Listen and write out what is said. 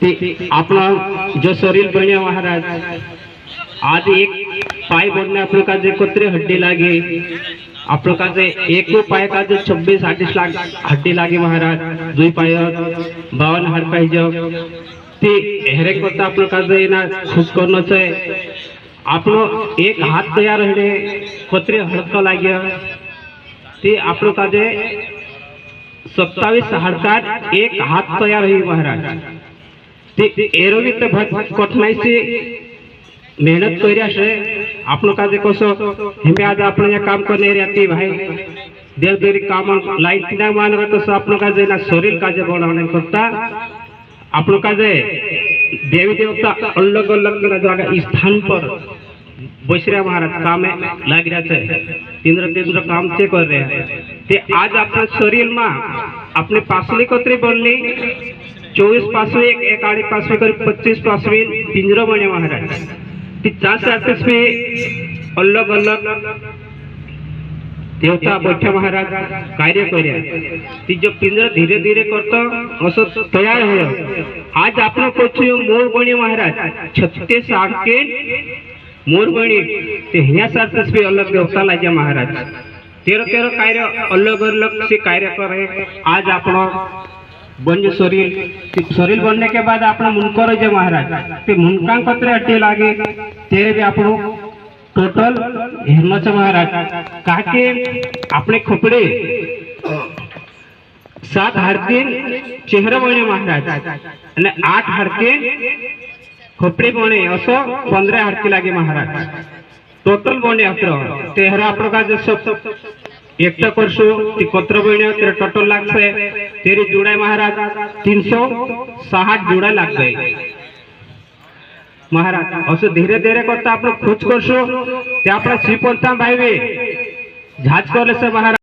ते आपला जो शरीर बने महाराज आज एक पाय बोलने आप लोग का जो कुतरे हड्डी लागे आप लोग का जो एक पाय का जो 26-28 लाख हड्डी लागे महाराज दुई पाय 52 हाड़ पाहिजे ते हेरे करता आप लोग का जो ना खुश करना चाहिए आप लोग एक हाथ तैयार रहने कुतरे हड़का लागे ते आप लोग का जो 27 हाड़कार एक हाथ तैयार है महाराज ते एरोगी तो बहुत कठिनाई से मेहनत कर आप लोग का देखो सो हमें आज अपने यहाँ काम करने रहती भाई देर देरी काम लाइन तीना मान रहे तो आप लोग का जो ना शरीर का जो बनाने करता आप लोग का जो देवी देवता अलग अलग जगह स्थान पर बसरा महाराज काम लग रहा है तीन काम से कर रहे हैं ते आज अपने शरीर में अपने पासली कोतरी बोलनी 24 पासवी एक आड़ी पासवी कर 25 पासवी पिंजरो बने महाराज ती 4 में अलग अलग देवता बैठे महाराज कार्य कर जो पिंजरा धीरे धीरे करता असं तैयार हो आज आपने कुछ मोर बने महाराज 36 आड़ के मोर बनी ते पे अलग देवता लागे महाराज 13 कार्य अलग अलग से कार्य करे आज अपना बन शरीर बनने के बाद अपना मुनकर जो महाराज ते मुनका कतरे अड्डी लागे तेरे भी आप टोटल हेरना महाराज काके अपने खोपड़े 7 हाड़के चेहरा बने महाराज 8 हाड़के खोपड़ी बने असो 15 हाड़के लागे महाराज टोटल बने अत्र तेहरा आप लोग का जो सब एकटा करसो ती कत्र बने तेरे टोटल लागसे तेरी जुड़ा महाराज 360 जुड़ा लाग गए महाराज असं धीरे धीरे करता आप लोग खोज करसो ते आपला श्रीपंथा भाई झाज करले से महाराज।